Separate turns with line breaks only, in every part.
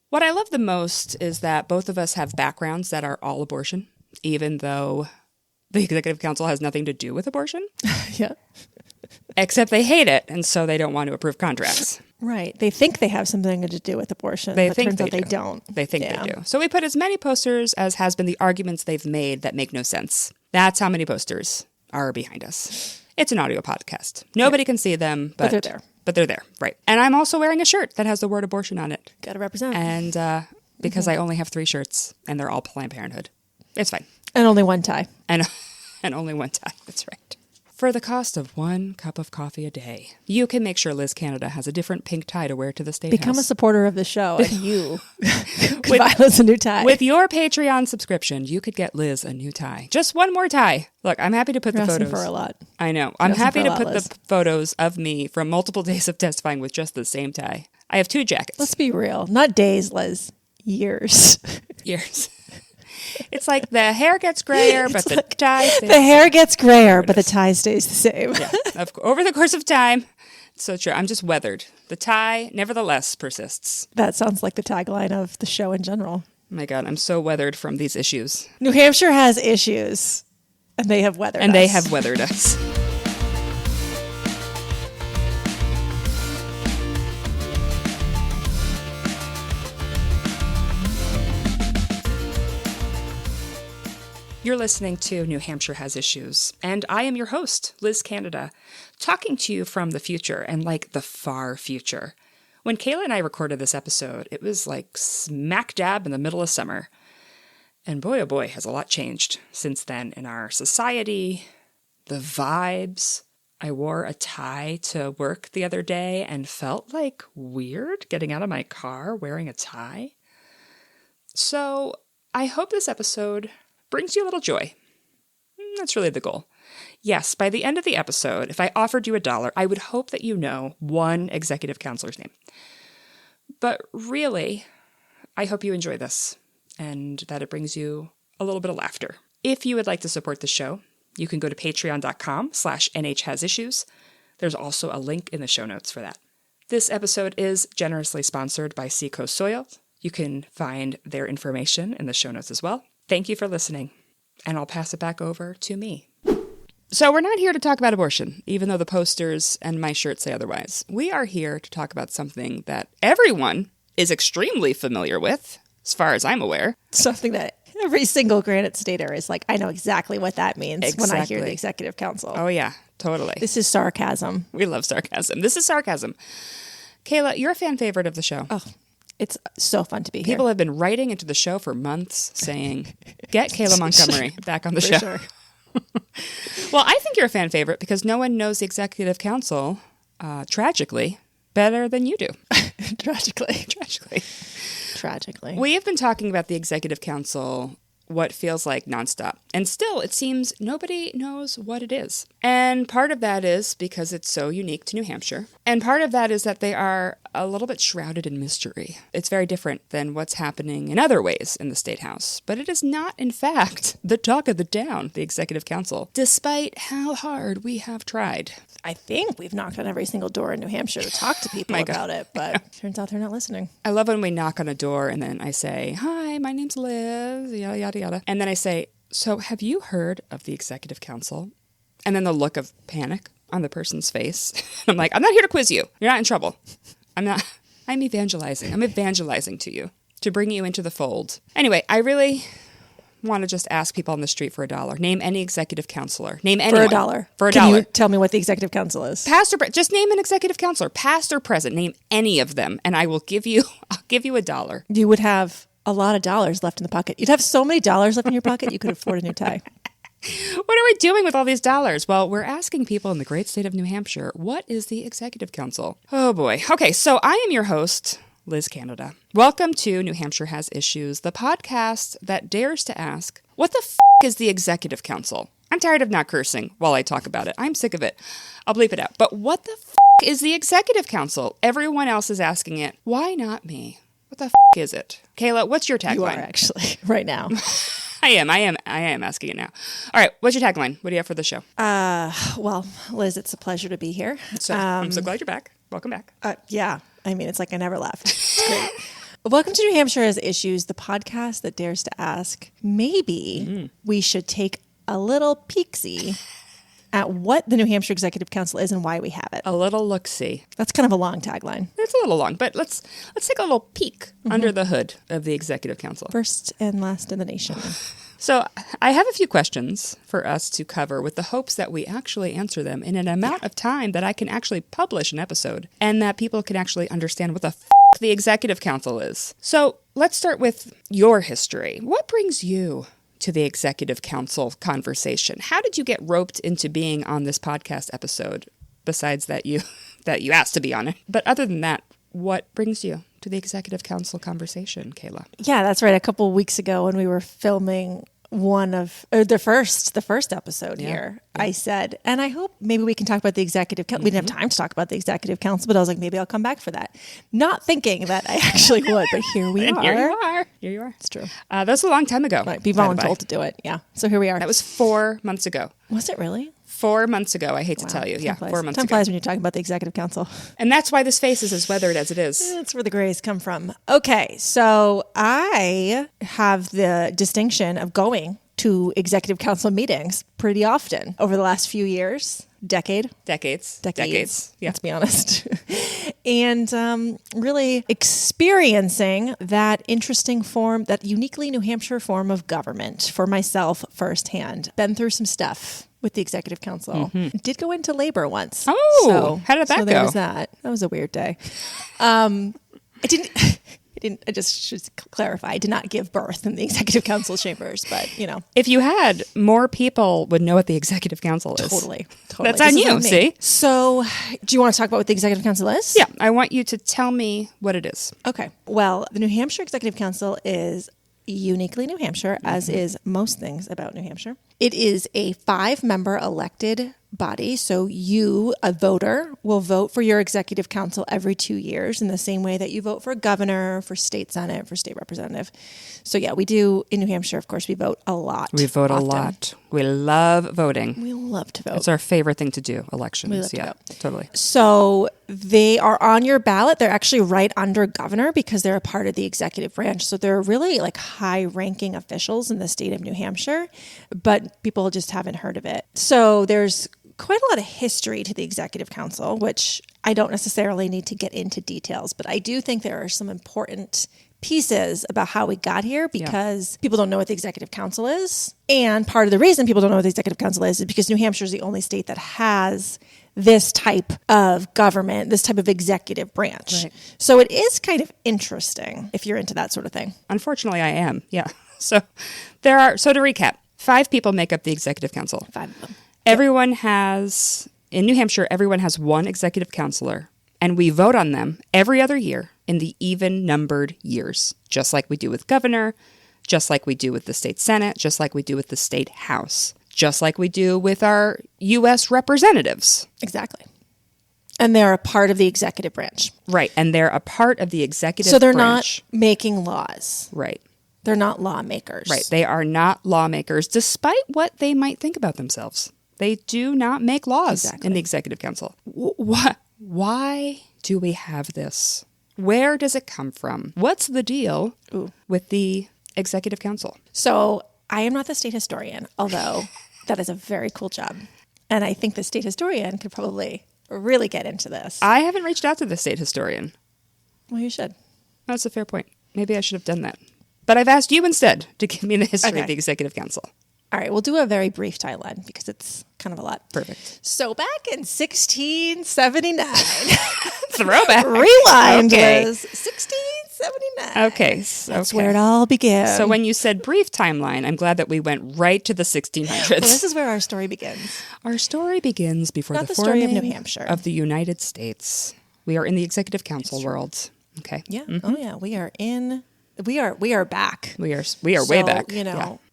What I love the most is that both of us have backgrounds that are all abortion, even though the Executive Council has nothing to do with abortion.
Yeah.
Except they hate it, and so they don't want to approve contracts.
Right. They think they have something to do with abortion, but it turns out they don't.
They think they do. So we put as many posters as has been the arguments they've made that make no sense. That's how many posters are behind us. It's an audio podcast. Nobody can see them, but
they're there.
But they're there, right. And I'm also wearing a shirt that has the word abortion on it.
Got to represent.
And because I only have 3 shirts, and they're all Planned Parenthood. It's fine.
And only one tie.
And only one tie. That's right. For the cost of 1 cup of coffee a day, you can make sure Liz Canada has a different pink tie to wear to the State House.
Become a supporter of the show, and you could buy Liz a new tie.
With your Patreon subscription, you could get Liz a new tie. Just one more tie. Look, I'm happy to put the photos.
For a lot.
I know. I'm happy to put the photos of me from multiple days of testifying with just the same tie. I have 2 jackets.
Let's be real. Not days, Liz. Years.
Years. It's like the hair gets grayer, but the tie stays
the hair gets grayer, but the tie stays the same.
Yeah, over the course of time. So true. I'm just weathered. The tie, nevertheless, persists.
That sounds like the tagline of the show in general.
Oh my God, I'm so weathered from these issues.
New Hampshire has issues, and they have weathered us.
And they have weathered us. You're listening to New Hampshire Has Issues, and I am your host, Liz Canada, talking to you from the future, and like the far future. When Kayla and I recorded this episode, it was like smack dab in the middle of summer. And boy, oh boy, has a lot changed since then in our society, the vibes. I wore a tie to work the other day and felt like weird getting out of my car wearing a tie. So I hope this episode brings you a little joy. That's really the goal. Yes, by the end of the episode, if I offered you $1, I would hope that you know one executive counselor's name. But really, I hope you enjoy this and that it brings you a little bit of laughter. If you would like to support the show, you can go to patreon.com/nhhasissues. There's also a link in the show notes for that. This episode is generously sponsored by Seacoast Soil. You can find their information in the show notes as well. Thank you for listening, and I'll pass it back over to me. So we're not here to talk about abortion, even though the posters and my shirt say otherwise. We are here to talk about something that everyone is extremely familiar with, as far as I'm aware.
Something that every single Granite Stater is like, I know exactly what that means when I hear the Executive Council.
Oh, yeah, totally.
This is sarcasm.
We love sarcasm. This is sarcasm. Kayla, you're a fan favorite of the show.
Oh, it's so fun to be here.
People have been writing into the show for months saying, get Kayla Montgomery back on the show.
Sure.
Well, I think you're a fan favorite because no one knows the Executive Council, tragically, better than you do.
Tragically.
We have been talking about the Executive Council what feels like nonstop. And still, it seems nobody knows what it is. And part of that is because it's so unique to New Hampshire. And part of that is that they are a little bit shrouded in mystery. It's very different than what's happening in other ways in the State House. But it is not, in fact, the talk of the town, the Executive Council, despite how hard we have tried.
I think we've knocked on every single door in New Hampshire to talk to people about it, but turns out they're not listening.
I love when we knock on a door and then I say, hi, my name's Liz, yada, yada, yada. And then I say, so have you heard of the Executive Council? And then the look of panic on the person's face. I'm like, I'm not here to quiz you. You're not in trouble. I'm evangelizing. I'm evangelizing to you to bring you into the fold. Anyway, I really want to just ask people on the street for $1. Name any executive counselor. Name anyone.
For $1.
For $1.
Can you tell me what the executive council is?
Just name an executive counselor, past or present. Name any of them, and I'll give you $1.
You would have a lot of dollars left in the pocket. You'd have so many dollars left in your pocket, you could afford a new tie.
What are we doing with all these dollars? Well, we're asking people in the great state of New Hampshire, what is the Executive Council? Oh boy. Okay, so I am your host, Liz Canada. Welcome to New Hampshire Has Issues, the podcast that dares to ask, what the is the Executive Council? I'm tired of not cursing while I talk about it. I'm sick of it. I'll bleep it out. But what the is the Executive Council? Everyone else is asking it. Why not me? What the is it? Kayla, what's your tagline?
You are actually, right now.
I am asking it now. All right, what's your tagline? What do you have for the show?
Well, Liz, it's a pleasure to be here.
So, I'm so glad you're back. Welcome back.
Yeah. I mean, it's like I never left. It's great. Welcome to New Hampshire Has Issues, the podcast that dares to ask, maybe we should take a little peek-see at what the New Hampshire Executive Council is and why we have it.
A little look-see.
That's kind of a long tagline.
It's a little long, but let's take a little peek under the hood of the Executive Council.
First and last in the nation.
So I have a few questions for us to cover with the hopes that we actually answer them in an amount of time that I can actually publish an episode and that people can actually understand what the the Executive Council is. So let's start with your history. What brings you to the Executive Council conversation? How did you get roped into being on this podcast episode, besides that you asked to be on it? But other than that, what brings you to the Executive Council conversation, Kayla?
Yeah, that's right. A couple of weeks ago when we were filming the first episode here, I said, and I hope maybe we can talk about the Executive Council. We didn't have time to talk about the Executive Council, but I was like, maybe I'll come back for that. Not thinking that I actually would, but here we are.
Here you are.
It's true.
That was a long time ago.
Right, be voluntold to do it. Yeah. So here we are.
That was 4 months ago.
Was it really?
4 months ago. I hate to tell you. 4 months ago.
Time flies when you're talking about the Executive Council.
And that's why this face is as weathered as it is.
That's where the grays come from. Okay, so I have the distinction of going to Executive Council meetings pretty often over the last few years. Decades. Yeah. Let's be honest. And really experiencing that interesting form, that uniquely New Hampshire form of government for myself firsthand. Been through some stuff with the Executive Council. Did go into labor once.
Oh, how did that go?
There was that. That was a weird day. I just should clarify, I did not give birth in the Executive Council chambers, but,
If you had, more people would know what the Executive Council is.
Totally.
That's on you, see?
So, do you want to talk about what the Executive Council is?
Yeah, I want you to tell me what it is.
Okay. Well, the New Hampshire Executive Council is uniquely New Hampshire, as is most things about New Hampshire. It is a 5-member elected body. So you, a voter, will vote for your Executive Council every 2 years in the same way that you vote for governor, for state senate, for state representative. So yeah, we do in New Hampshire, of course, we vote a lot.
We vote often. A lot. We love voting.
We love to vote.
It's our favorite thing to do, elections.
We love to vote.
Totally.
So they are on your ballot. They're actually right under governor because they're a part of the executive branch. So they're really like high-ranking officials in the state of New Hampshire, but people just haven't heard of it. So there's quite a lot of history to the Executive Council, which I don't necessarily need to get into details, but I do think there are some important pieces about how we got here because people don't know what the Executive Council is. And part of the reason people don't know what the Executive Council is because New Hampshire is the only state that has this type of government, this type of executive branch. Right. So it is kind of interesting if you're into that sort of thing.
Unfortunately, I am. Yeah. So to recap, 5 people make up the Executive Council.
5 of them.
Everyone has, in New Hampshire, everyone has one executive councilor, and we vote on them every other year in the even-numbered years, just like we do with governor, just like we do with the state senate, just like we do with the state house, just like we do with our U.S. representatives.
Exactly. And they're a part of the executive branch.
Right, and they're a part of the executive branch.
So they're not making laws.
Right.
They're not lawmakers.
Right, they are not lawmakers, despite what they might think about themselves. They do not make laws in the Executive Council. Why do we have this? Where does it come from? What's the deal with the Executive Council?
So I am not the state historian, although that is a very cool job. And I think the state historian could probably really get into this.
I haven't reached out to the state historian.
Well, you should.
That's a fair point. Maybe I should have done that. But I've asked you instead to give me the history of the Executive Council.
All right, we'll do a very brief timeline because it's kind of a lot.
Perfect.
So back in 1679.
Throwback.
Rewind, Liz. 1679.
Okay.
That's where it all began.
So when you said brief timeline, I'm glad that we went right to the 1600s.
Well, this is where our story begins.
Our story begins before
Not
the
story
forming
of New Hampshire.
Of the United States. We are in the Executive Council world. Okay.
Yeah. Mm-hmm. Oh, yeah. We are back.
We are way back.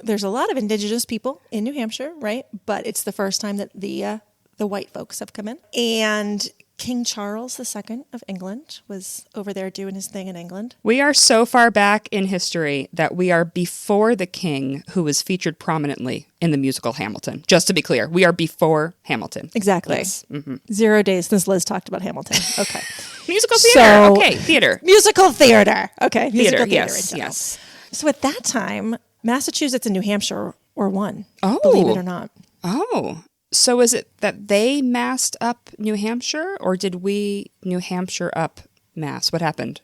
There's a lot of indigenous people in New Hampshire, right? But it's the first time that the white folks have come in. And King Charles II of England was over there doing his thing in England.
We are so far back in history that we are before the king who was featured prominently in the musical Hamilton. Just to be clear, we are before Hamilton.
Exactly.
Yes. Mm-hmm.
0 days since Liz talked about Hamilton. Okay.
Musical theater.
So-
Okay, theater.
Musical theater. Okay. Musical theater.
Yes,
in general.
yes.
So at that time, Massachusetts and New Hampshire were one.
Oh.
Believe it or not.
Oh. So is it that they massed up New Hampshire, or did we New Hampshire up mass? What happened?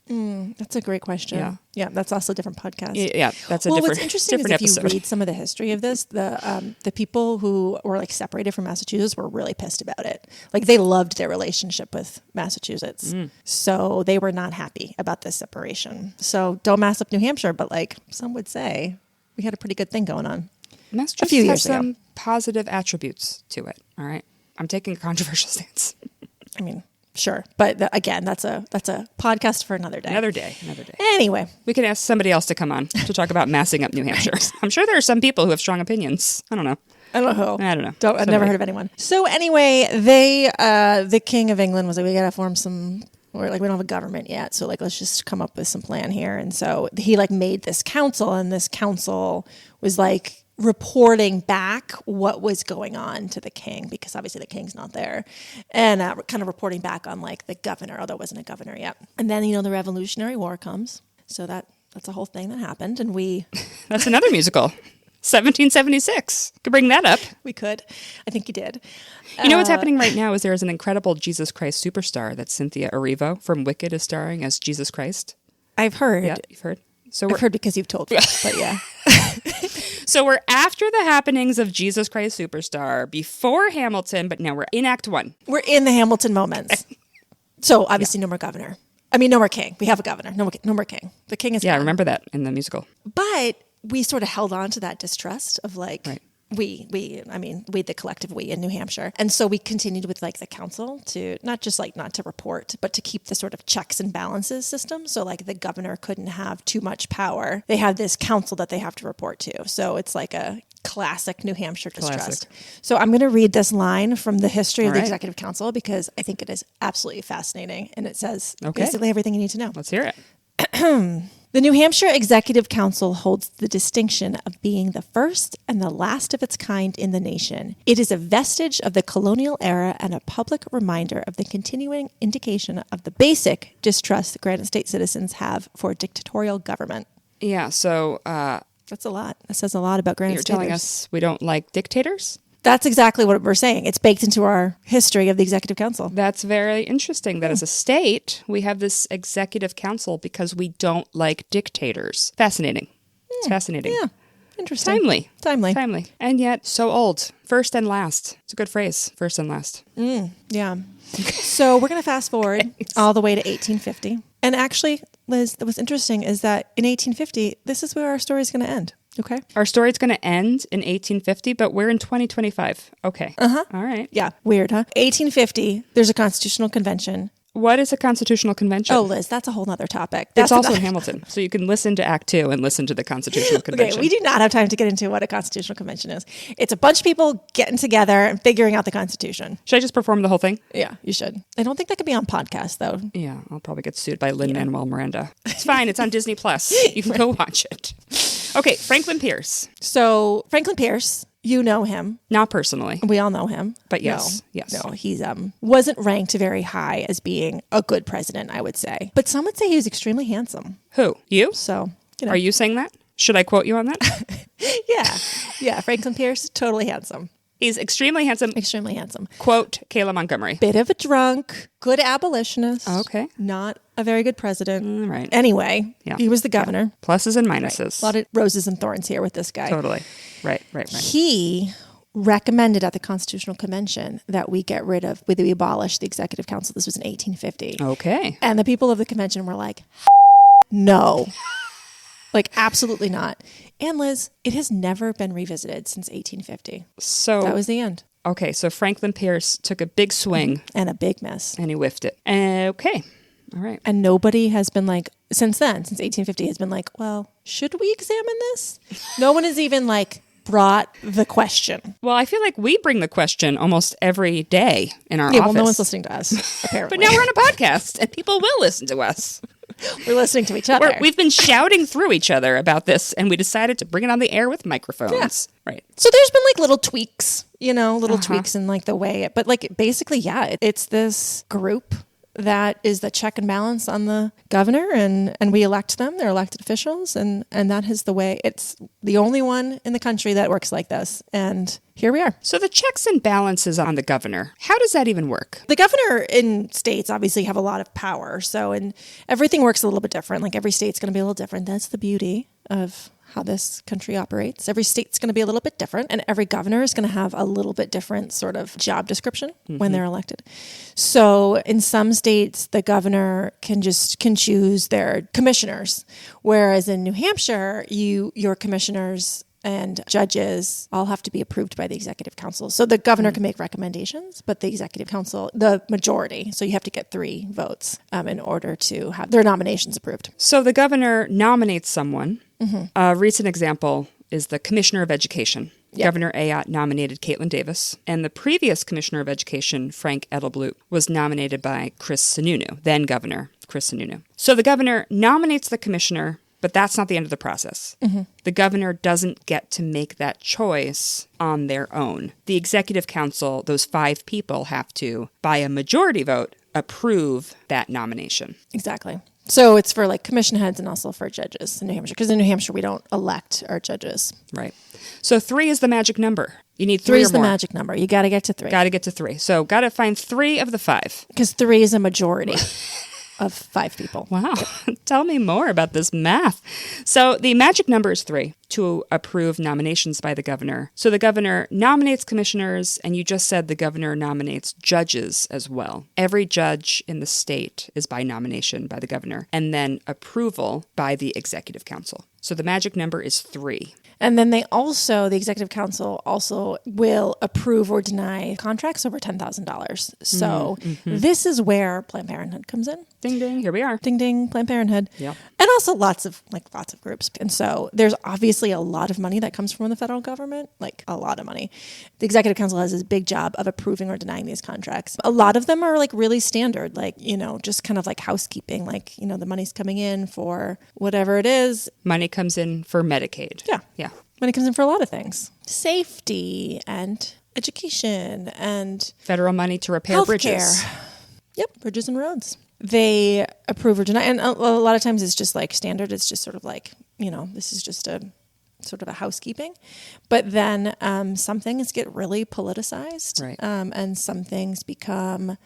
That's a great question. Yeah, that's also a different podcast.
Yeah, that's a
Well,
different
what's interesting is
different
if
episode.
you read some of the history of this, the people who were like separated from Massachusetts were really pissed about it. Like they loved their relationship with Massachusetts, so they were not happy about this separation. So don't mass up New Hampshire, but like some would say, we had a pretty good thing going on.
Massachusetts
few
has
years ago.
some positive attributes to it. All right, I'm taking a controversial stance.
I mean, sure, but again, that's a podcast for another day.
Another day.
Anyway,
We can ask somebody else to come on to talk about massing up New Hampshire. I'm sure there are some people who have strong opinions. I don't know.
I don't know.
I don't know.
I've never heard of anyone. So anyway, the King of England was like, we got to form some, or like, we don't have a government yet. So like, let's just come up with some plan here. And so he like made this council, and this council was like reporting back what was going on to the king, because obviously the king's not there, and kind of reporting back on like the governor, although it wasn't a governor yet. And then, the Revolutionary War comes. So that's a whole thing that happened. And
That's another musical. 1776. Could bring that up.
we could, I think he did.
You know what's happening right now is there is an incredible Jesus Christ superstar that Cynthia Erivo from Wicked is starring as Jesus Christ.
I've heard.
Yeah, you've heard. So
I've heard because you've told me, but yeah.
So we're after the happenings of Jesus Christ Superstar, before Hamilton, but now we're in Act 1.
We're in the Hamilton moments. So obviously no more governor. I mean, no more king. We have a governor. No more king. The king is
Yeah, I
gone.
remember that in the musical.
But we sort of held on to that distrust of like,
Right.
we, the collective we in New Hampshire. And so we continued with like the council to not to report, but to keep the sort of checks and balances system. So like the governor couldn't have too much power. They have this council that they have to report to. So it's like a classic New Hampshire distrust. So I'm going to read this line from the history of the
right.
Executive Council because I think it is absolutely fascinating. And it says
Okay.
basically everything you need to know.
Let's hear it.
The New Hampshire Executive Council holds the distinction of being the first and the last of its kind in the nation. It is a vestige of the colonial era and a public reminder of the continuing indication of the basic distrust that Granite State citizens have for dictatorial government.
Yeah, so
That's a lot. That says a lot about Granite
you're
Staters.
telling us we don't like dictators?
That's exactly what we're saying. It's baked into our history of the Executive Council.
That's very interesting that as a state, we have this executive council because we don't like dictators. Fascinating. It's fascinating.
Yeah. Interesting.
Timely. And yet so old. First and last. It's a good phrase. First and last.
Yeah. So we're going to fast forward all the way to 1850. And actually, Liz, what's interesting is that in 1850, this is where our story is going to end. Okay.
Our story's going to end in 1850, but we're in 2025. Okay. All right.
Yeah. Weird, huh? 1850, there's a constitutional convention.
What is a constitutional convention?
Oh, Liz, that's a whole nother topic.
It's
That's
also in
another-
Hamilton. So you can listen to Act 2 and listen to the constitutional convention.
Okay, we do not have time to get into what a constitutional convention is. It's a bunch of people getting together and figuring out the Constitution.
Should I just perform the whole thing?
Yeah, you should. I don't think that could be on podcast, though.
Yeah, I'll probably get sued by Lin-Manuel Miranda. It's fine. It's on Disney Plus. You can go watch it. Okay, Franklin Pierce.
So Franklin Pierce, you know him.
Not personally.
We all know him.
But yes, yes.
No, he's wasn't ranked very high as being a good president, I would say. But some would say he was extremely handsome.
Who? You?
So,
Are you saying that? Should I quote you on that?
Yeah, Franklin Pierce, totally handsome.
He's extremely handsome.
Extremely handsome.
Quote Kayla Montgomery.
Bit of a drunk, good abolitionist.
Okay.
Not a very good president.
Right.
Anyway,
Yeah.
he was the governor.
Pluses and minuses.
A lot of roses and thorns here with this guy.
Totally. Right.
He recommended at the Constitutional Convention that we get rid of, whether we abolish the Executive Council. This was in 1850.
Okay.
And the people of the convention were like, no. Like, absolutely not. And Liz, it has never been revisited since 1850.
So
That was the end.
okay, so Franklin Pierce took a big swing
And a big miss.
and he whiffed it. Okay. All right.
And nobody has been like, since then, since 1850, has been like, well, should we examine this? No one has even like brought the question.
Well, I feel like we bring the question almost every day in our office.
Well, no one's listening to us, apparently.
But now we're on a podcast and people will listen to us.
We're listening to each other.
We've been shouting through each other about this and we decided to bring it on the air with microphones.
Yeah.
Right.
So there's been like little tweaks, tweaks in like the way, but like basically, yeah, it's this group that is the check and balance on the governor, and we elect them. They're elected officials, and that is the way. It's the only one in the country that works like this, and here we are.
So the checks and balances on the governor, how does that even work?
The governor in states obviously have a lot of power, and everything works a little bit different. Like every state's going to be a little different. That's the beauty of how this country operates. Every state's going to be a little bit different, and every governor is going to have a little bit different sort of job description when they're elected. So in some states, the governor can choose their commissioners, whereas in New Hampshire, your commissioners and judges all have to be approved by the Executive Council. So the governor can make recommendations, but the Executive Council, the majority, so you have to get 3 votes in order to have their nominations approved.
So the governor nominates someone. A recent example is the Commissioner of Education. Yep. Governor Ayotte nominated Caitlin Davis, and the previous Commissioner of Education, Frank Edelblut, was nominated by Chris Sununu, then Governor Chris Sununu. So the governor nominates the commissioner, but that's not the end of the process. The governor doesn't get to make that choice on their own. The Executive Council, those 5 people, have to, by a majority vote, approve that nomination.
Exactly. So it's for like commission heads and also for judges in New Hampshire, because in New Hampshire, we don't elect our judges.
Right. So 3 is the magic number. You need 3
3
or more.
is the magic number. You got to get to 3.
Got to get to 3. So got to find 3 of the 5.
Because 3 is a majority of 5 people.
Wow. Tell me more about this math. So the magic number is 3 to approve nominations by the governor. So the governor nominates commissioners, and you just said the governor nominates judges as well. Every judge in the state is by nomination by the governor, and then approval by the Executive Council. So the magic number is 3.
And then the Executive Council also will approve or deny contracts over $10,000. So this is where Planned Parenthood comes in.
Ding, ding, here we are.
Ding, ding, Planned Parenthood.
Yeah.
And also lots of groups. And so there's obviously a lot of money that comes from the federal government, like a lot of money. The Executive Council has this big job of approving or denying these contracts. A lot of them are like really standard, like, just kind of like housekeeping, like, the money's coming in for whatever it is.
Money comes in for Medicaid.
Yeah.
Yeah.
Money comes in for a lot of things. Safety and education and
federal money to repair
healthcare.
Bridges.
Yep, bridges and roads. They approve or deny. And a lot of times it's just like standard. It's just sort of like, this is just a sort of a housekeeping. But then some things get really politicized.
Right.
And some things become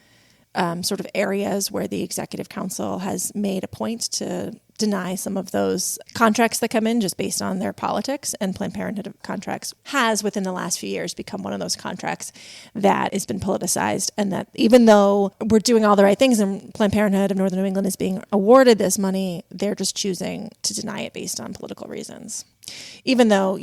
sort of areas where the Executive Council has made a point to deny some of those contracts that come in just based on their politics. And Planned Parenthood contracts has, within the last few years, become one of those contracts that has been politicized. And that even though we're doing all the right things and Planned Parenthood of Northern New England is being awarded this money, they're just choosing to deny it based on political reasons. Even though,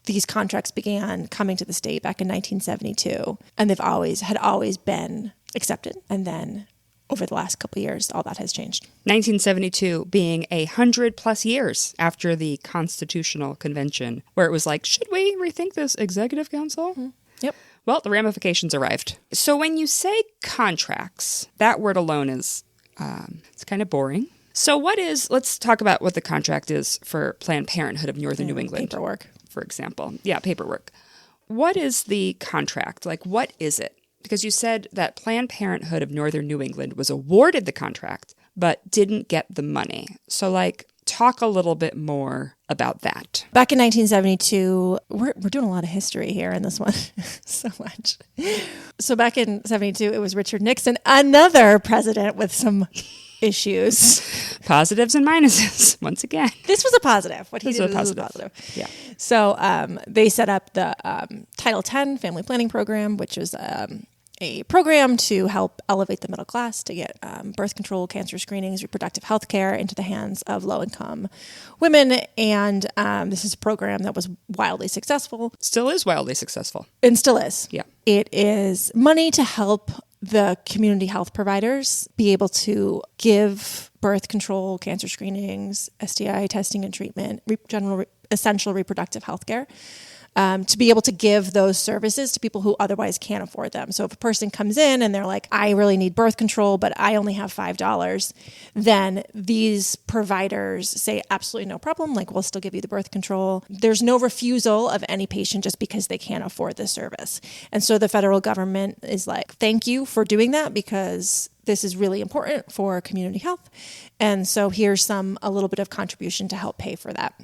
these contracts began coming to the state back in 1972, and they've always been accepted. And then over the last couple of years, all that has changed.
1972 being 100+ years after the Constitutional Convention, where it was like, should we rethink this Executive Council?
Mm-hmm. Yep.
Well, the ramifications arrived. So when you say contracts, that word alone is, it's kind of boring. So let's talk about what the contract is for Planned Parenthood of Northern New England.
Paperwork.
For example. Yeah, paperwork. What is the contract? Like, what is it? Because you said that Planned Parenthood of Northern New England was awarded the contract, but didn't get the money. So, talk a little bit more about that.
Back in 1972, we're doing a lot of history here in this one, so much. So back in 72, it was Richard Nixon, another president with some issues.
Positives and minuses, once again.
This was a positive. What he
This
did
was
was positive.
Yeah.
So they set up the Title X Family Planning Program, which was a program to help elevate the middle class to get birth control, cancer screenings, reproductive health care into the hands of low-income women. And this is a program that was wildly successful.
Still is wildly successful.
And still is.
Yeah.
It is money to help the community health providers be able to give birth control, cancer screenings, STI testing and treatment, general essential reproductive health care to be able to give those services to people who otherwise can't afford them. So if a person comes in and they're like, I really need birth control, but I only have $5, then these providers say, absolutely no problem. Like, we'll still give you the birth control. There's no refusal of any patient just because they can't afford the service. And so the federal government is like, thank you for doing that, because this is really important for community health. And so here's a little bit of contribution to help pay for that.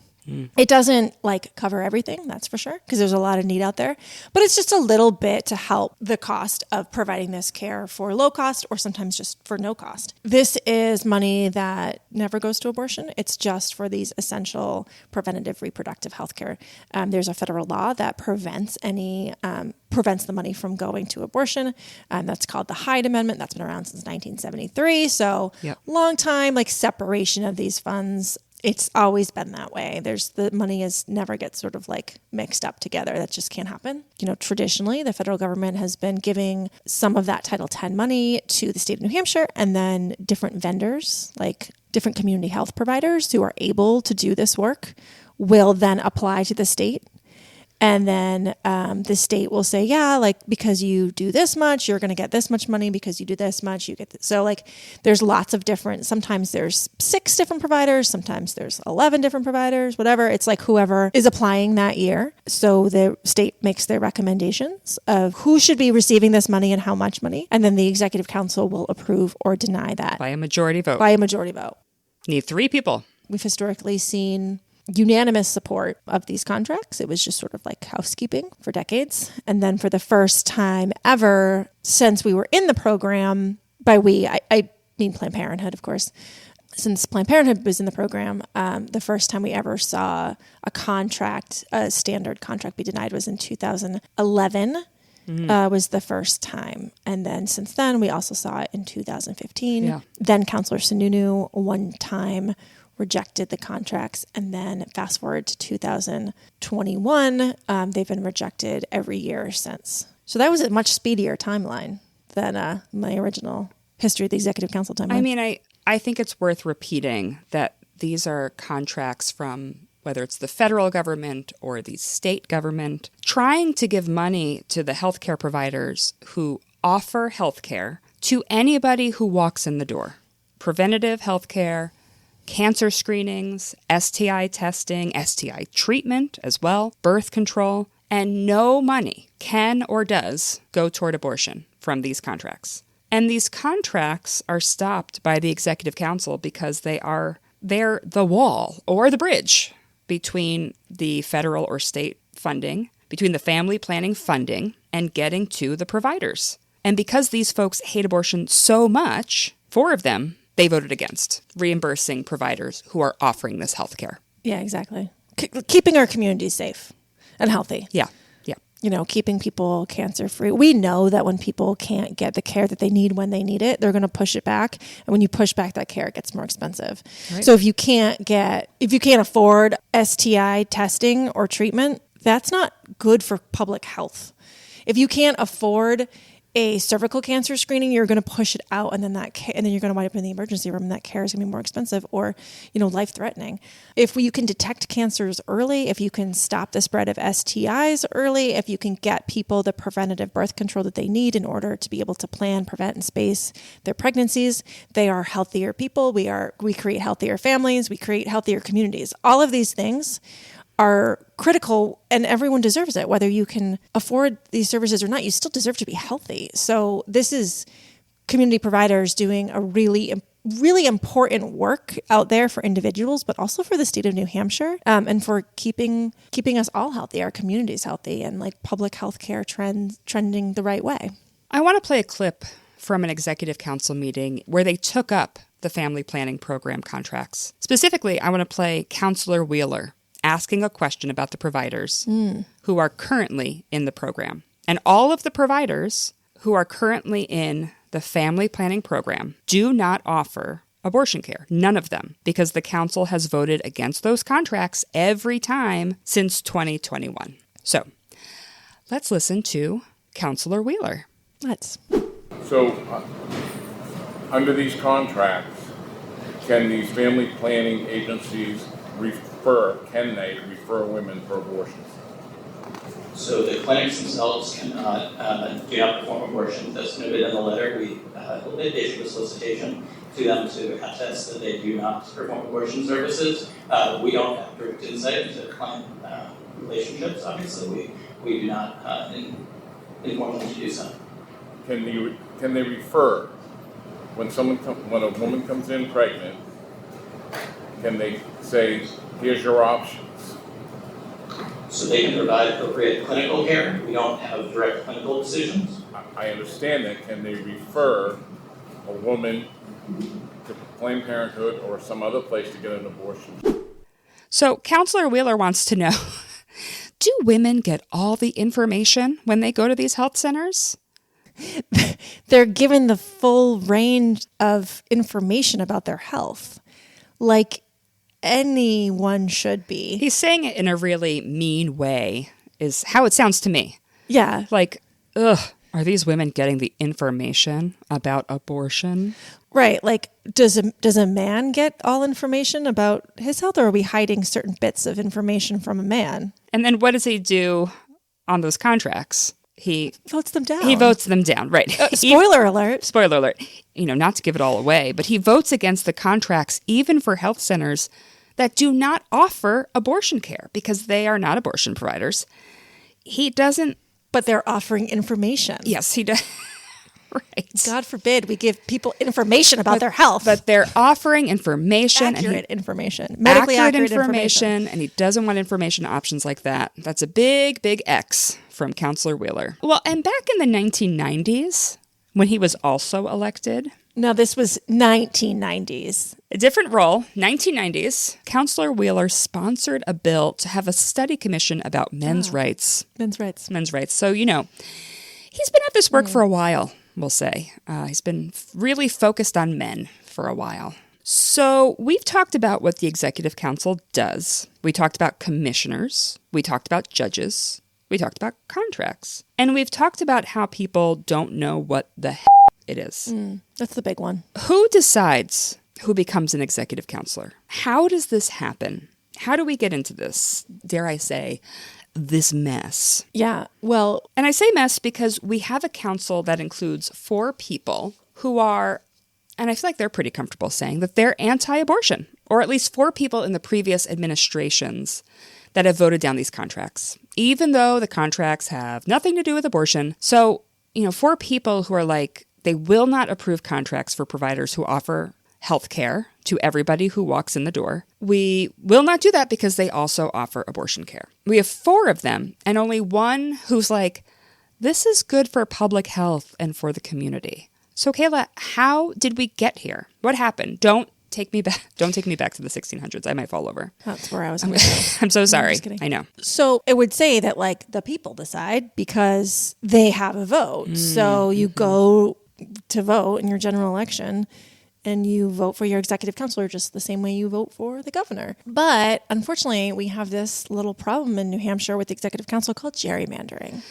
It doesn't cover everything, that's for sure, because there's a lot of need out there, but it's just a little bit to help the cost of providing this care for low cost, or sometimes just for no cost. This is money that never goes to abortion. It's just for these essential preventative reproductive health care. There's a federal law that prevents the money from going to abortion. That's called the Hyde Amendment. That's been around since 1973. So long time, separation of these funds. It's always been that way. The money never gets sort of mixed up together. That just can't happen. Traditionally, the federal government has been giving some of that Title X money to the state of New Hampshire, and then different vendors, different community health providers who are able to do this work, will then apply to the state. And then the state will say, because you do this much, you're going to get this much money. Because you do this much, you get this. So there's lots of different, sometimes there's 6 different providers, sometimes there's 11 different providers, whatever. It's whoever is applying that year. So the state makes their recommendations of who should be receiving this money and how much money. And then the executive council will approve or deny that.
By a majority vote. Need 3 people.
We've historically seen unanimous support of these contracts. It was just sort of housekeeping for decades. And then for the first time ever since we were in the program, by we, I mean Planned Parenthood, of course. Since Planned Parenthood was in the program, the first time we ever saw a standard contract be denied was in 2011. Was the first time. And then since then, we also saw it in 2015. Yeah. Then Councillor Sununu one time rejected the contracts, and then fast forward to 2021, they've been rejected every year since. So that was a much speedier timeline than my original history of the Executive Council timeline.
I mean, I think it's worth repeating that these are contracts from whether it's the federal government or the state government, trying to give money to the healthcare providers who offer healthcare to anybody who walks in the door. Preventative healthcare, cancer screenings, STI testing, STI treatment as well, birth control, and no money can or does go toward abortion from these contracts. And these contracts are stopped by the Executive Council because they're the wall or the bridge between the federal or state funding, between the family planning funding, and getting to the providers. And because these folks hate abortion so much, 4 of them, they voted against reimbursing providers who are offering this health care.
Yeah, exactly. Keeping our communities safe and healthy.
Yeah.
Keeping people cancer-free. We know that when people can't get the care that they need when they need it, they're going to push it back. And when you push back that care, it gets more expensive. Right. So if you can't afford STI testing or treatment, that's not good for public health. If you can't afford a cervical cancer screening, you're going to push it out, and then you're going to wind up in the emergency room, and that care is going to be more expensive or, life-threatening. If you can detect cancers early, if you can stop the spread of STIs early, if you can get people the preventative birth control that they need in order to be able to plan, prevent, and space their pregnancies, they are healthier people. We create healthier families. We create healthier communities. All of these things are critical, and everyone deserves it. Whether you can afford these services or not, you still deserve to be healthy. So this is community providers doing a really, really important work out there for individuals, but also for the state of New Hampshire, and for keeping us all healthy, our communities healthy, and public health care trending the right way.
I want to play a clip from an executive council meeting where they took up the family planning program contracts. Specifically, I want to play Councillor Wheeler asking a question about the providers who are currently in the program. And all of the providers who are currently in the family planning program do not offer abortion care. None of them, because the council has voted against those contracts every time since 2021. So let's listen to Councillor Wheeler.
So under these contracts, can these family planning agencies refer women for abortions?
So the clinics themselves cannot do not perform abortions. As noted in the letter, we issued a solicitation to them to attest that they do not perform abortion services. We don't have direct insight into client relationships. Obviously, we do not inform them to do so.
Can they refer when a woman comes in pregnant? Can they say, "Here's your options"?
So they can provide appropriate clinical care. We don't have direct clinical decisions.
I understand that. Can they refer a woman to Planned Parenthood or some other place to get an abortion?
So Counselor Wheeler wants to know, do women get all the information when they go to these health centers?
They're given the full range of information about their health, like anyone should be.
He's saying it in a really mean way, is how it sounds to me.
Yeah.
Like, ugh, are these women getting the information about abortion?
Right. Like, does a man get all information about his health, or are we hiding certain bits of information from a man?
And then what does he do on those contracts? He
votes them down.
He votes them down, right.
Spoiler alert.
Spoiler alert. Not to give it all away, but he votes against the contracts even for health centers that do not offer abortion care because they are not abortion providers. He doesn't.
But they're offering information.
Yes, he does. Right.
God forbid we give people information about their health.
But they're offering information.
Accurate information. Medically accurate information.
And he doesn't want information options like that. That's a big, big X from Counselor Wheeler. Well, and back in the 1990s, when he was also elected.
No, this was 1990s.
A different role, 1990s. Counselor Wheeler sponsored a bill to have a study commission about men's rights.
Men's rights.
Men's rights. So, he's been at this work for a while, we'll say. He's been really focused on men for a while. So we've talked about what the Executive Council does. We talked about commissioners. We talked about judges. We talked about contracts. And we've talked about how people don't know what the hell it is.
That's the big one.
Who decides who becomes an executive counselor? How does this happen? How do we get into this, dare I say, this mess?
Yeah, well...
And I say mess because we have a council that includes 4 people who are, and I feel like they're pretty comfortable saying that they're anti-abortion, or at least 4 people in the previous administrations that have voted down these contracts, even though the contracts have nothing to do with abortion. So, 4 people who are like, they will not approve contracts for providers who offer health care to everybody who walks in the door. We will not do that because they also offer abortion care. We have 4 of them, and only one who's like, this is good for public health and for the community. So, Kayla, how did we get here? What happened? Don't take me back to the 1600s. I might fall over.
That's where I was going to go.
I'm so sorry.
Just kidding.
I know.
So it would say that, the people decide because they have a vote. So you go to vote in your general election and you vote for your executive counselor just the same way you vote for the governor. But unfortunately, we have this little problem in New Hampshire with the executive council called gerrymandering.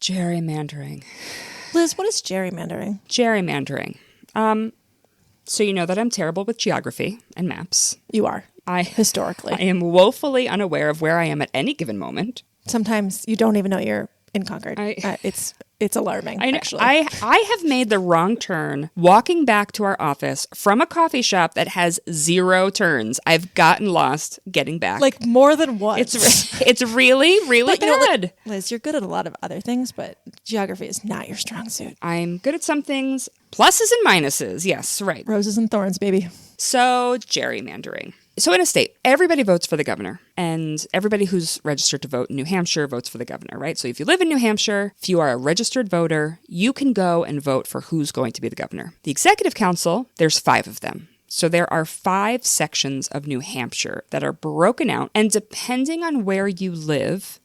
Gerrymandering.
Liz, what is gerrymandering?
Gerrymandering. So you know that I'm terrible with geography and maps.
You are. Historically.
I am woefully unaware of where I am at any given moment.
Sometimes you don't even know you're in Concord. It's alarming, actually.
I have made the wrong turn walking back to our office from a coffee shop that has 0 turns. I've gotten lost getting back.
More than once.
It's really, really bad.
Liz, you're good at a lot of other things, but geography is not your strong suit.
I'm good at some things. Pluses and minuses. Yes, right.
Roses and thorns, baby.
So, gerrymandering. So in a state, everybody votes for the governor, and everybody who's registered to vote in New Hampshire votes for the governor, right? So if you live in New Hampshire, if you are a registered voter, you can go and vote for who's going to be the governor. The Executive Council, there's 5 of them. So there are 5 sections of New Hampshire that are broken out, and depending on where you live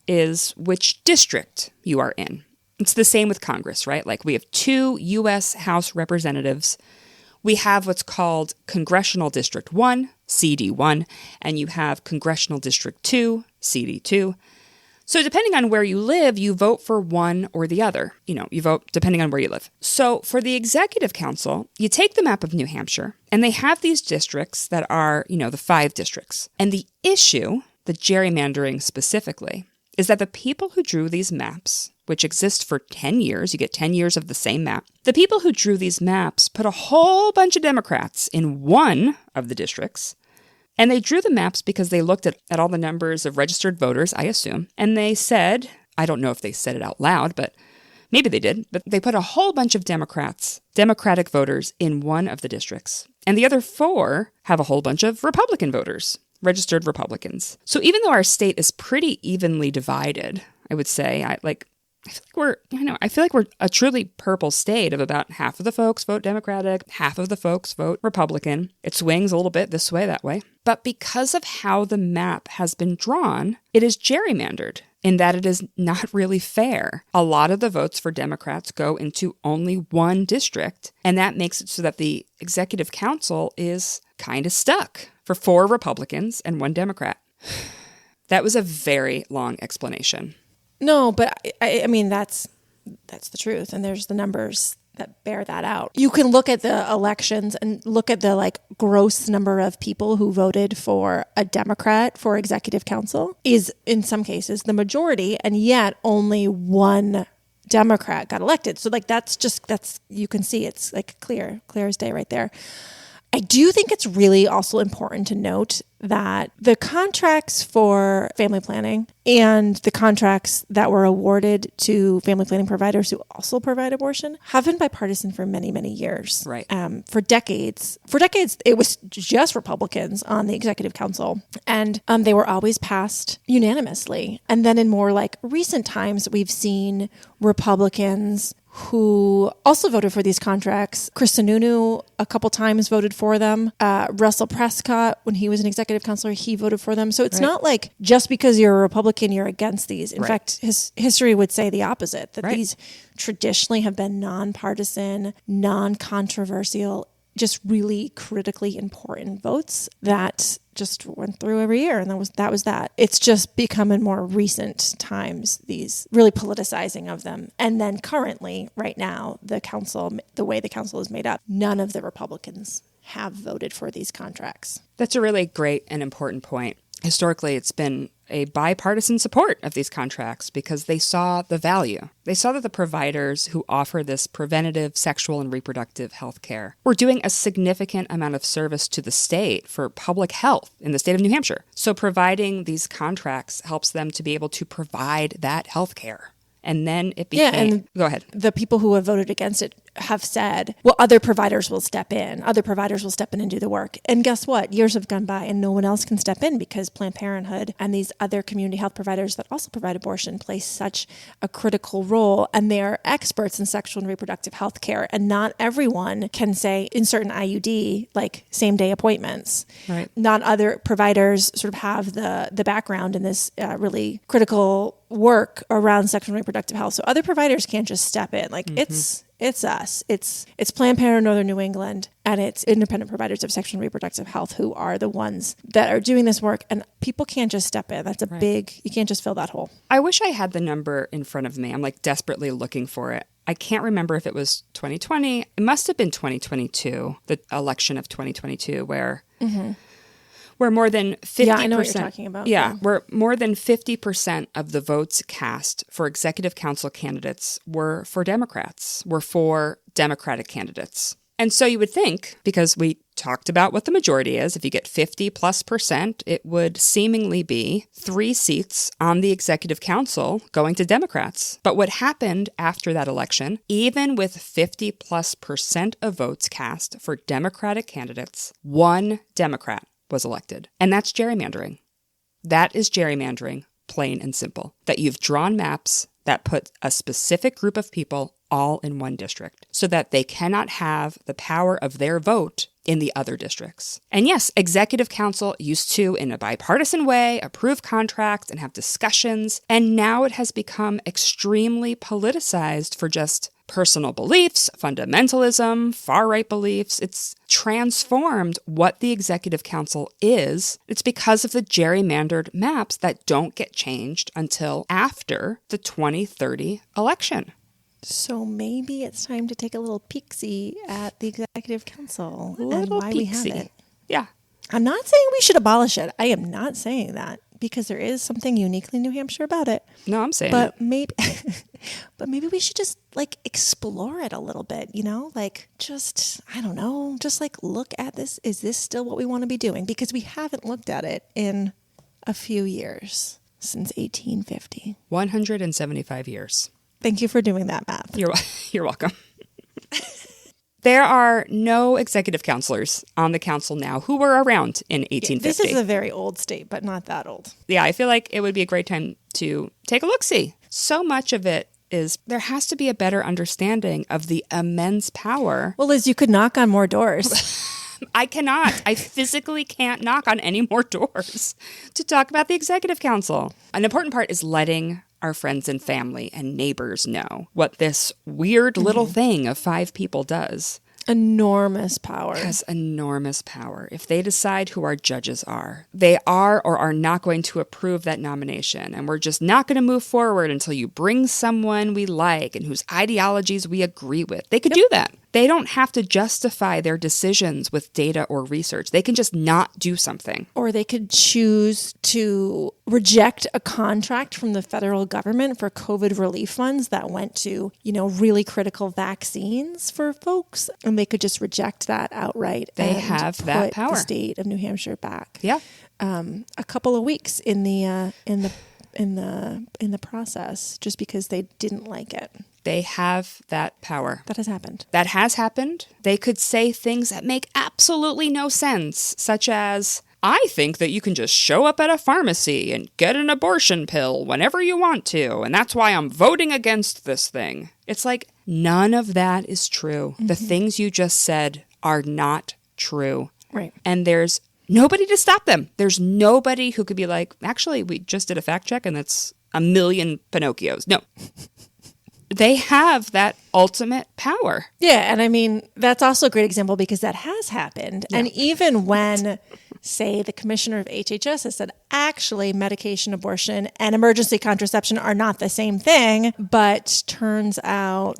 is which district you are in. It's the same with Congress, right? We have 2 U.S. House representatives. We have what's called Congressional District 1, CD1, and you have Congressional District 2, CD2. So depending on where you live, you vote for one or the other. You vote depending on where you live. So for the Executive Council, you take the map of New Hampshire, and they have these districts that are, the 5 districts. And the issue, the gerrymandering specifically, is that the people who drew these maps, which exist for 10 years, you get 10 years of the same map, the people who drew these maps put a whole bunch of Democrats in one of the districts. And they drew the maps because they looked at all the numbers of registered voters, I assume, and they said, I don't know if they said it out loud, but maybe they did, but they put a whole bunch of Democratic voters in one of the districts. And the other 4 have a whole bunch of Republican voters, registered Republicans. So even though our state is pretty evenly divided, I would say, I feel like we're a truly purple state of about half of the folks vote Democratic, half of the folks vote Republican. It swings a little bit this way, that way. But because of how the map has been drawn, it is gerrymandered in that it is not really fair. A lot of the votes for Democrats go into only one district, and that makes it so that the Executive Council is kind of stuck for 4 Republicans and 1 Democrat. That was a very long explanation.
No, but I mean, that's the truth. And there's the numbers that bear that out. You can look at the elections and look at the gross number of people who voted for a Democrat for Executive Council is in some cases the majority, and yet only 1 Democrat got elected. So that's you can see it's clear as day right there. I do think it's really also important to note that the contracts for family planning and the contracts that were awarded to family planning providers who also provide abortion have been bipartisan for many, many years.
Right.
For decades, it was just Republicans on the Executive Council, and they were always passed unanimously. And then in more recent times, we've seen Republicans who also voted for these contracts. Chris Sununu a couple times voted for them. Russell Prescott, when he was an executive counselor, he voted for them. So it's not just because you're a Republican, you're against these. In fact, his history would say the opposite, that these traditionally have been nonpartisan, non-controversial, just really critically important votes that just went through every year, and that was that. It's just become in more recent times these really politicizing of them, and then currently, right now, the way the council is made up, none of the Republicans have voted for these contracts.
That's a really great and important point. Historically, it's been a bipartisan support of these contracts because they saw the value. They saw that the providers who offer this preventative sexual and reproductive health care were doing a significant amount of service to the state for public health in the state of New Hampshire. So providing these contracts helps them to be able to provide that health care. And then it became... Go ahead.
The people who have voted against it have said, well, other providers will step in. Other providers will step in and do the work. And guess what? Years have gone by and no one else can step in because Planned Parenthood and these other community health providers that also provide abortion play such a critical role. And they are experts in sexual and reproductive health care. And not everyone can say insert an IUD, same day appointments.
Right. Not
other providers sort of have the background in this really critical work around sexual and reproductive health. So other providers can't just step in. It's us. It's Planned Parenthood Northern New England, and it's independent providers of sexual and reproductive health who are the ones that are doing this work, and people can't just step in. That's you can't just fill that hole.
I wish I had the number in front of me. I'm desperately looking for it. I can't remember if it was 2020. It must have been 2022, the election of 2022, where... Mm-hmm. Where more than 50%...
Yeah, I know what you're talking about.
Yeah, where more than 50% of the votes cast for Executive Council candidates were for Democrats, were for Democratic candidates. And so you would think, because we talked about what the majority is, if you get 50+%, it would seemingly be 3 seats on the Executive Council going to Democrats. But what happened after that election, even with 50+% of votes cast for Democratic candidates, 1 Democrat was elected. And that's gerrymandering. That is gerrymandering, plain and simple. That you've drawn maps that put a specific group of people all in one district so that they cannot have the power of their vote in the other districts. And yes, Executive Council used to, in a bipartisan way, approve contracts and have discussions, and now it has become extremely politicized for just personal beliefs, fundamentalism, far-right beliefs. It's transformed what the Executive Council is. It's because of the gerrymandered maps that don't get changed until after the 2030 election.
So maybe it's time to take a little peek-see at the Executive Council and why we have it.
Yeah.
I'm not saying we should abolish it. I am not saying that. because there is something uniquely New Hampshire about it.
No, I'm saying
But maybe, but maybe we should just like explore it a little bit, you know, like just, I don't know, just like look at this. Is this still what we want to be doing? Because we haven't looked at it in a few years, since 1850.
175 years.
Thank you for doing that math.
You're welcome. There are no executive counselors on the council now who were around in 1850.
This is a very old state, but not that old.
Yeah, I feel like it would be a great time to take a look-see. So much of it is there has to be a better understanding of the immense power.
Well, Liz, you could knock on more doors.
I cannot. I physically can't knock on any more doors to talk about the executive council. An important part is letting our friends and family and neighbors know what this weird little thing of 5 people does.
Enormous power.
Has enormous power. If they decide who our judges are, they are or are not going to approve that nomination. And we're just not going to move forward until you bring someone we like and whose ideologies we agree with. They could do that. They don't have to justify their decisions with data or research. They can just not do something.
Or they could choose to reject a contract from the federal government for COVID relief funds that went to, you know, really critical vaccines for folks. And they could just reject that outright.
They
and
have that
put
power.
The state of New Hampshire back.
Yeah.
A couple of weeks in the process, just because they didn't like it.
They have that power.
That has happened.
That has happened. They could say things that make absolutely no sense, such as, I think that you can just show up at a pharmacy and get an abortion pill whenever you want to, and that's why I'm voting against this thing. It's like, none of that is true. The things you just said are not true.
Right.
And there's nobody to stop them. There's nobody who could be like, actually, we just did a fact check and that's a million Pinocchios. No. They have that ultimate power.
Yeah, and I mean, that's also a great example because that has happened. Yeah. And even when, say, the commissioner of HHS has said, actually, medication abortion and emergency contraception are not the same thing, but turns out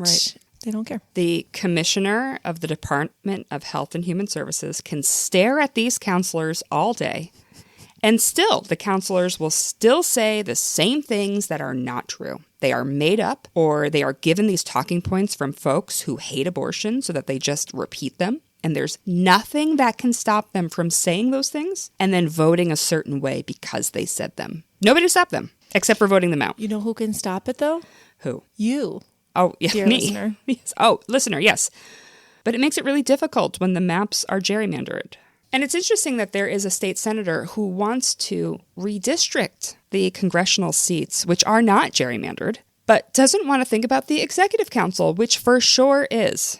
they don't care.
The commissioner of the Department of Health and Human Services can stare at these counselors all day, and still, the counselors will still say the same things that are not true. They are made up, or they are given these talking points from folks who hate abortion so that they just repeat them. And there's nothing that can stop them from saying those things and then voting a certain way because they said them. Nobody to stop them, except for voting them out.
You know who can stop it, though?
Who?
You.
Oh, yeah,
dear
me.
Listener.
Yes. Oh, listener, yes. But it makes it really difficult when the maps are gerrymandered. And it's interesting that there is a state senator who wants to redistrict the congressional seats, which are not gerrymandered, but doesn't want to think about the executive council, which for sure is.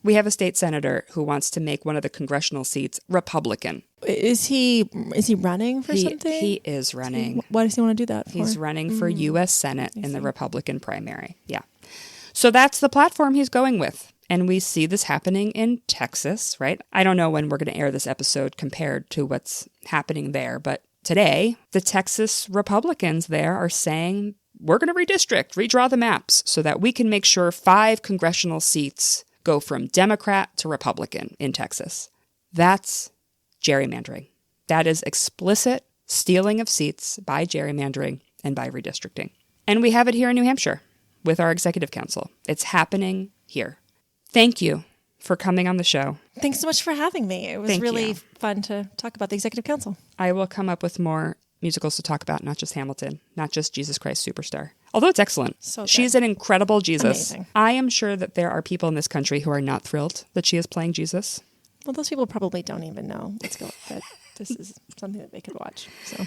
We have a state senator who wants to make one of the congressional seats Republican.
Is he running for something?
He is running.
Why does he want to do that for?
He's running for U.S. Senate in the Republican primary. Yeah. So that's the platform he's going with. And we see this happening in Texas, right? I don't know when we're going to air this episode compared to what's happening there, but today, the Texas Republicans there are saying, we're going to redraw the maps so that we can make sure 5 congressional seats go from Democrat to Republican in Texas. That's gerrymandering. That is explicit stealing of seats by gerrymandering and by redistricting. And we have it here in New Hampshire with our executive council. It's happening here. Thank you for coming on the show.
Thanks so much for having me. It was really fun to talk about the Executive Council.
I will come up with more musicals to talk about, not just Hamilton, not just Jesus Christ Superstar. Although it's excellent.
So good.
She's an incredible Jesus.
Amazing.
I am sure that there are people in this country who are not thrilled that she is playing Jesus.
Well, those people probably don't even know that this is something that they could watch. So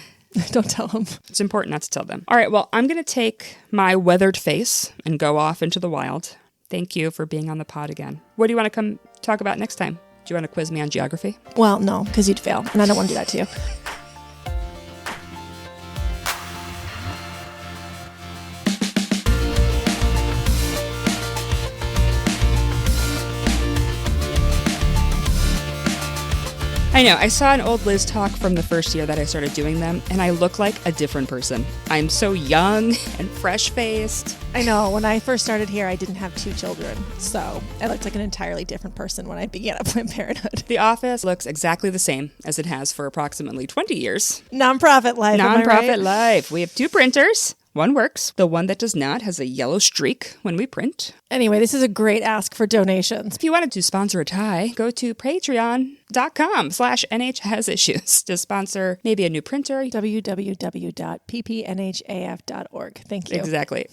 don't tell them.
It's important not to tell them. All right, well, I'm going to take my weathered face and go off into the wild. Thank you for being on the pod again. What do you want to come talk about next time? Do you want to quiz me on geography?
Well, no, because you'd fail, and I don't want to do that to you.
I know. I saw an old Liz talk from the first year that I started doing them, and I look like a different person. I'm so young and fresh-faced.
I know. When I first started here, I didn't have 2 children, so I looked like an entirely different person when I began at Planned Parenthood.
The office looks exactly the same as it has for approximately 20 years.
Nonprofit life, am I right?
Nonprofit life. We have 2 printers. One works. The one that does not has a yellow streak when we print.
Anyway, this is a great ask for donations.
If you wanted to sponsor a tie, go to patreon.com/NHHasIssues to sponsor maybe a new printer.
www.ppnhaf.org. Thank you.
Exactly.